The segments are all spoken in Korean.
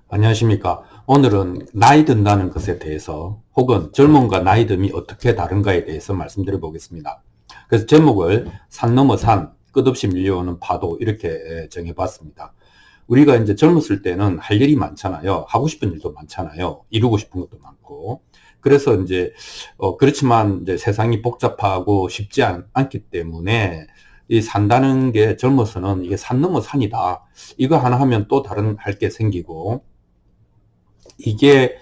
안녕하십니까. 오늘은 나이 든다는 것에 대해서 혹은 젊음과 나이 듦이 어떻게 다른가에 대해서 말씀드려 보겠습니다. 그래서 제목을 산 넘어 산, 끝없이 밀려오는 파도 이렇게 정해봤습니다. 우리가 이제 젊었을 때는 할 일이 많잖아요. 하고 싶은 일도 많잖아요. 이루고 싶은 것도 많고. 그래서 이제 그렇지만 이제 세상이 복잡하고 쉽지 않기 때문에 이 산다는 게 젊어서는 이게 산 넘어 산이다. 이거 하나 하면 또 다른 할 게 생기고 이게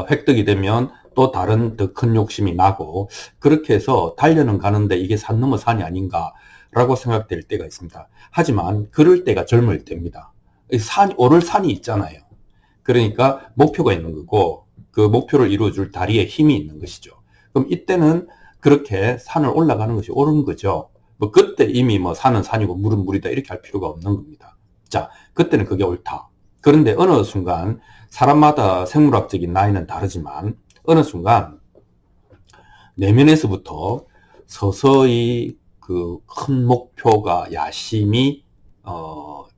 획득이 되면 또 다른 더 큰 욕심이 나고 그렇게 해서 달려는 가는데 이게 산 넘어 산이 아닌가라고 생각될 때가 있습니다. 하지만 그럴 때가 젊을 때입니다. 오를 산이 있잖아요. 그러니까 목표가 있는 거고 그 목표를 이루어줄 다리에 힘이 있는 것이죠. 그럼 이때는 그렇게 산을 올라가는 것이 옳은 거죠. 뭐 그때 이미 뭐 산은 산이고 물은 물이다 이렇게 할 필요가 없는 겁니다. 자, 그때는 그게 옳다. 그런데 어느 순간 사람마다 생물학적인 나이는 다르지만 어느 순간 내면에서부터 서서히 그 큰 목표가 야심이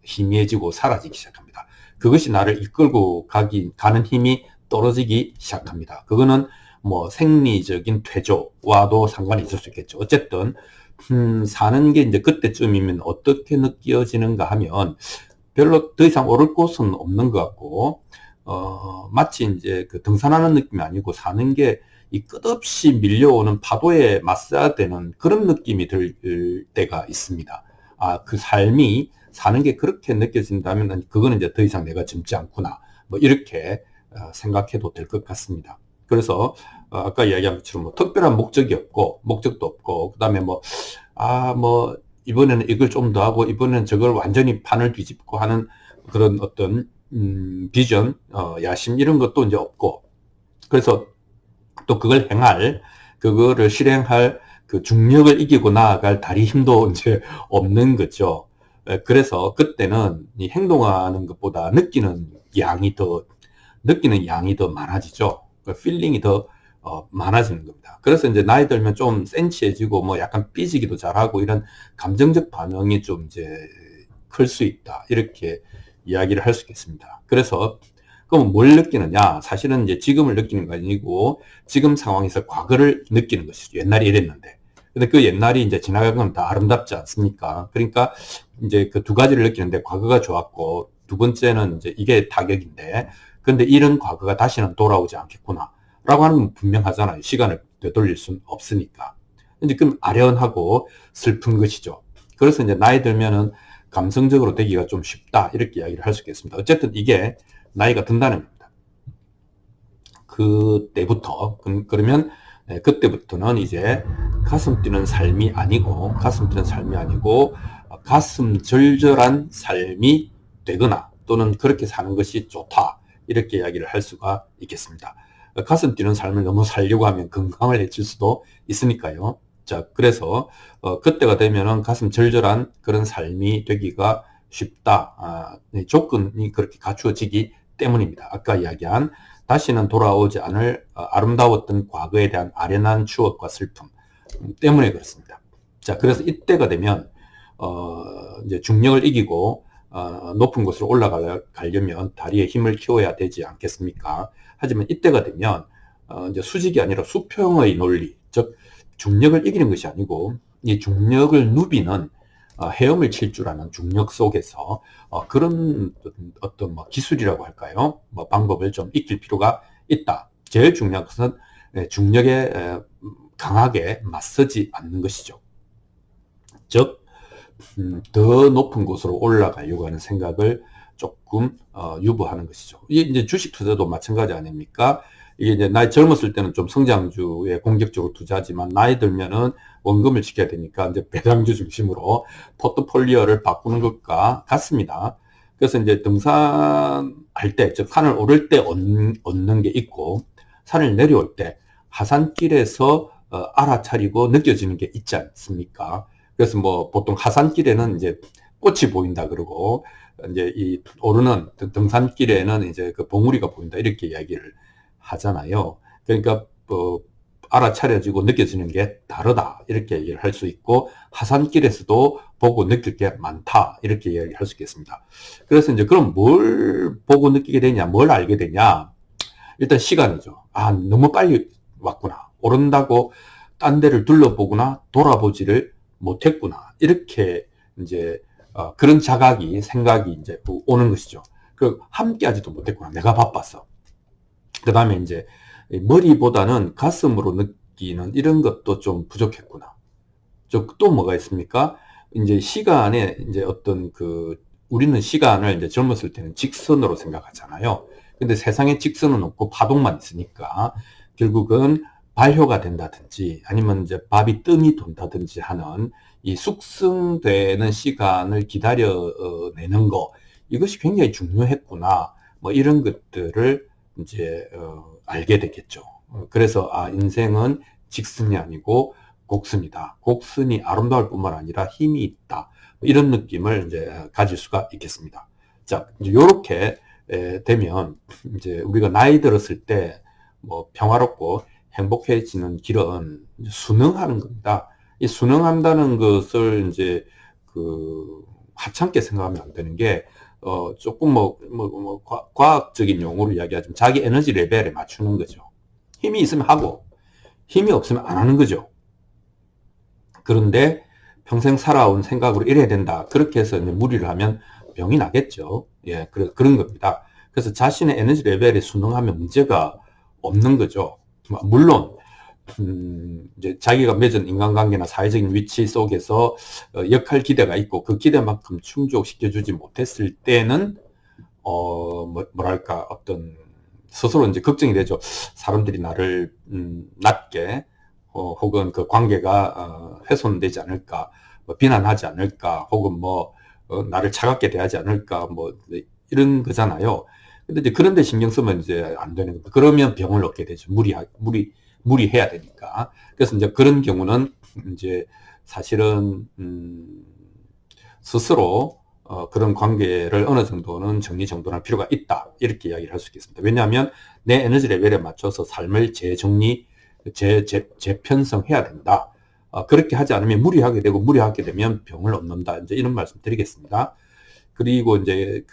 희미해지고 사라지기 시작합니다. 그것이 나를 이끌고 가는 힘이 떨어지기 시작합니다. 그거는 뭐 생리적인 퇴조와도 상관이 있을 수 있겠죠. 어쨌든 사는 게 이제 그때쯤이면 어떻게 느껴지는가 하면 별로 더 이상 오를 곳은 없는 것 같고 마치 이제 그 등산하는 느낌이 아니고 사는 게 이 끝없이 밀려오는 파도에 맞서야 되는 그런 느낌이 들 때가 있습니다. 아, 그 삶이 사는 게 그렇게 느껴진다면 그거는 이제 더 이상 내가 젊지 않구나. 뭐 이렇게 생각해도 될 것 같습니다. 그래서 아까 이야기한 것처럼 뭐 특별한 목적이 없고 목적도 없고 그다음에 뭐 이번에는 이걸 좀 더 하고 이번에는 저걸 완전히 판을 뒤집고 하는 그런 어떤 비전, 야심 이런 것도 이제 없고 그래서 또 그거를 실행할 그 중력을 이기고 나아갈 다리 힘도 이제 없는 거죠. 그래서 그때는 이 행동하는 것보다 느끼는 양이 더 많아지죠. 그 필링이 더 많아지는 겁니다. 그래서 이제 나이 들면 좀 센치해지고 뭐 약간 삐지기도 잘하고 이런 감정적 반응이 좀 이제 클 수 있다. 이렇게 이야기를 할 수 있겠습니다. 그래서 그럼 뭘 느끼느냐? 사실은 이제 지금을 느끼는 거 아니고 지금 상황에서 과거를 느끼는 것이죠. 옛날에 이랬는데. 근데 그 옛날이 이제 지나간 건 다 아름답지 않습니까? 그러니까 이제 그 두 가지를 느끼는데 과거가 좋았고 두 번째는 이제 이게 타격인데 근데 이런 과거가 다시는 돌아오지 않겠구나. 라고 하는 건 분명하잖아요. 시간을 되돌릴 수는 없으니까. 이제 그럼 아련하고 슬픈 것이죠. 그래서 이제 나이 들면은 감성적으로 되기가 좀 쉽다. 이렇게 이야기를 할 수 있겠습니다. 어쨌든 이게 나이가 든다는 겁니다. 그때부터, 그러면 그때부터는 이제 가슴 뛰는 삶이 아니고 가슴 절절한 삶이 되거나 또는 그렇게 사는 것이 좋다. 이렇게 이야기를 할 수가 있겠습니다. 가슴 뛰는 삶을 너무 살려고 하면 건강을 해칠 수도 있으니까요. 자, 그래서 그때가 되면은 가슴 절절한 그런 삶이 되기가 쉽다. 조건이 그렇게 갖추어지기 때문입니다. 아까 이야기한 다시는 돌아오지 않을 아름다웠던 과거에 대한 아련한 추억과 슬픔 때문에 그렇습니다. 자, 그래서 이때가 되면 이제 중력을 이기고 높은 곳으로 올라가려면 다리에 힘을 키워야 되지 않겠습니까? 하지만 이때가 되면 이제 수직이 아니라 수평의 논리, 즉 중력을 이기는 것이 아니고 이 중력을 누비는 헤엄을 칠 줄 아는 중력 속에서 그런 어떤 뭐 기술이라고 할까요? 뭐 방법을 좀 익힐 필요가 있다. 제일 중요한 것은 중력에 강하게 맞서지 않는 것이죠. 즉, 더 높은 곳으로 올라가려고 하는 생각을 조금 유보하는 것이죠. 이게 이제 주식 투자도 마찬가지 아닙니까? 이게 이제 나이 젊었을 때는 좀 성장주에 공격적으로 투자하지만 나이 들면은 원금을 지켜야 되니까 이제 배당주 중심으로 포트폴리오를 바꾸는 것과 같습니다. 그래서 이제 등산할 때, 즉 산을 오를 때 얻는 게 있고 산을 내려올 때 하산길에서 알아차리고 느껴지는 게 있지 않습니까? 그래서 뭐 보통 하산길에는 이제 꽃이 보인다 그러고 이제 이 오르는 등산길에는 이제 그 봉우리가 보인다 이렇게 이야기를 하잖아요. 그러니까 알아차려지고 느껴지는 게 다르다 이렇게 얘기를 할 수 있고, 하산길에서도 보고 느낄 게 많다 이렇게 얘기할 수 있겠습니다. 그래서 이제 그럼 뭘 보고 느끼게 되냐, 뭘 알게 되냐. 일단 시간이죠. 아, 너무 빨리 왔구나, 오른다고 딴 데를 둘러보거나 돌아보지를 못했구나, 이렇게 이제 그런 자각이, 생각이 이제 오는 것이죠. 그 함께 하지도 못했구나, 내가 바빠서. 그 다음에 이제 머리보다는 가슴으로 느끼는 이런 것도 좀 부족했구나. 또 뭐가 있습니까? 이제 시간에 이제 어떤 우리는 시간을 이제 젊었을 때는 직선으로 생각하잖아요. 근데 세상에 직선은 없고 파동만 있으니까 결국은 발효가 된다든지 아니면 이제 밥이 뜸이 돈다든지 하는 이 숙성되는 시간을 기다려내는 거, 이것이 굉장히 중요했구나. 뭐 이런 것들을 이제 알게 되겠죠. 그래서 인생은 직선이 아니고 곡선이다. 곡선이 아름다울 뿐만 아니라 힘이 있다. 이런 느낌을 이제 가질 수가 있겠습니다. 자, 이제 요렇게 되면 이제 우리가 나이 들었을 때 뭐 평화롭고 행복해지는 길은 순응하는 겁니다. 이 순응한다는 것을 이제 하찮게 생각하면 안 되는 게, 조금 과학적인 용어로 이야기하자면 자기 에너지 레벨에 맞추는 거죠. 힘이 있으면 하고, 힘이 없으면 안 하는 거죠. 그런데 평생 살아온 생각으로 이래야 된다, 그렇게 해서 이제 무리를 하면 병이 나겠죠. 예, 그런 겁니다. 그래서 자신의 에너지 레벨에 순응하면 문제가 없는 거죠. 물론, 이제 자기가 맺은 인간관계나 사회적인 위치 속에서 역할 기대가 있고 그 기대만큼 충족시켜주지 못했을 때는 뭐랄까, 어떤 스스로 이제 걱정이 되죠. 사람들이 나를 낮게 혹은 그 관계가 훼손되지 않을까, 뭐 비난하지 않을까, 혹은 나를 차갑게 대하지 않을까, 뭐 이런 거잖아요. 근데 이제 그런데 신경 쓰면 이제 안 되는 겁니다. 그러면 병을 얻게 되죠. 무리해야 되니까. 그래서 이제 그런 경우는 이제 사실은 스스로 그런 관계를 어느 정도는 정리정돈할 필요가 있다, 이렇게 이야기를 할 수 있겠습니다. 왜냐하면 내 에너지 레벨에 맞춰서 삶을 재편성해야 된다. 그렇게 하지 않으면 무리하게 되고, 무리하게 되면 병을 얻는다, 이제 이런 말씀 드리겠습니다. 그리고 이제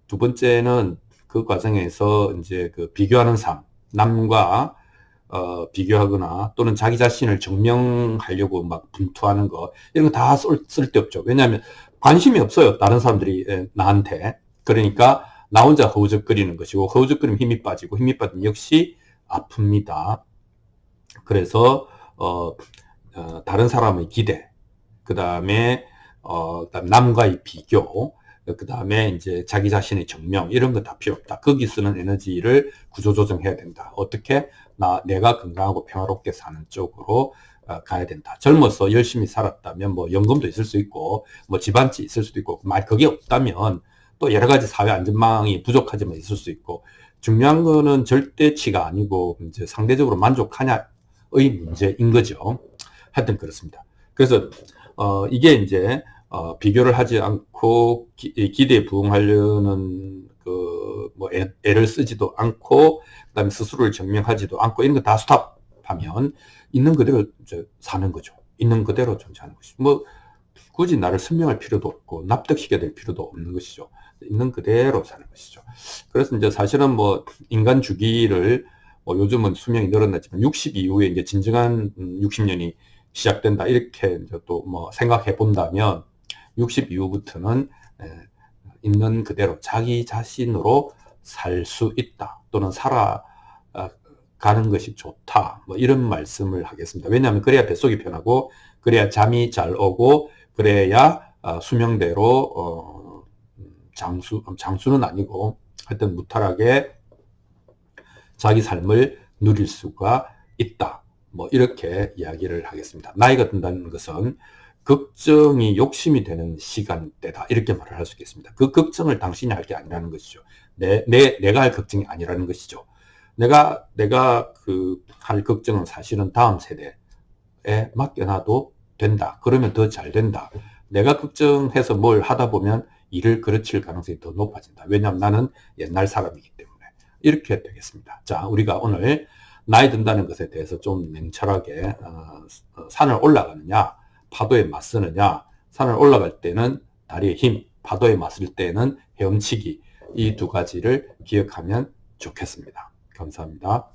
두 번째는 그 과정에서 이제 비교하는 삶, 남과 비교하거나 또는 자기 자신을 증명하려고 막 분투하는 거, 이런 거 다 쓸데없죠. 왜냐하면 관심이 없어요, 다른 사람들이 나한테. 그러니까 나 혼자 허우적거리는 것이고, 허우적거리면 힘이 빠지고, 힘이 빠지면 역시 아픕니다. 그래서 다른 사람의 기대, 그 다음에 남과의 비교, 그 다음에 이제 자기 자신의 증명, 이런 거 다 필요 없다. 거기 쓰는 에너지를 구조조정해야 된다. 어떻게? 내가 건강하고 평화롭게 사는 쪽으로 가야 된다. 젊어서 열심히 살았다면 뭐 연금도 있을 수 있고, 뭐 집안지 있을 수도 있고, 그게 없다면 또 여러 가지 사회 안전망이 부족하지만 있을 수 있고, 중요한 거는 절대치가 아니고 이제 상대적으로 만족하냐의 문제인 거죠. 하여튼 그렇습니다. 그래서 이게 이제 비교를 하지 않고 기대에 부응하려는 애를 쓰지도 않고, 그다음에 스스로를 증명하지도 않고, 이런 거 다 스탑하면 있는 그대로 이제 사는 거죠. 있는 그대로 존재하는 것이죠. 뭐 굳이 나를 설명할 필요도 없고 납득시켜야 될 필요도 없는 것이죠. 있는 그대로 사는 것이죠. 그래서 이제 사실은 뭐 인간 주기를 요즘은 수명이 늘어났지만 60 이후에 이제 진정한 60년이 시작된다, 이렇게 이제 또 생각해 본다면 60 이후부터는 있는 그대로 자기 자신으로 살 수 있다, 또는 살아가는 것이 좋다, 뭐 이런 말씀을 하겠습니다. 왜냐하면 그래야 뱃속이 편하고, 그래야 잠이 잘 오고, 그래야 수명대로 장수는 아니고 하여튼 무탈하게 자기 삶을 누릴 수가 있다, 뭐 이렇게 이야기를 하겠습니다. 나이가 든다는 것은 걱정이 욕심이 되는 시간대다, 이렇게 말을 할 수 있겠습니다. 그 걱정을 당신이 할 게 아니라는 것이죠. 내가 할 걱정이 아니라는 것이죠. 내가 할 걱정은 사실은 다음 세대에 맡겨놔도 된다. 그러면 더 잘 된다. 내가 걱정해서 뭘 하다 보면 일을 그르칠 가능성이 더 높아진다. 왜냐하면 나는 옛날 사람이기 때문에. 이렇게 되겠습니다. 자, 우리가 오늘 나이 든다는 것에 대해서 좀 냉철하게 산을 올라가느냐, 파도에 맞서느냐, 산을 올라갈 때는 다리의 힘, 파도에 맞설 때는 헤엄치기, 이 두 가지를 기억하면 좋겠습니다. 감사합니다.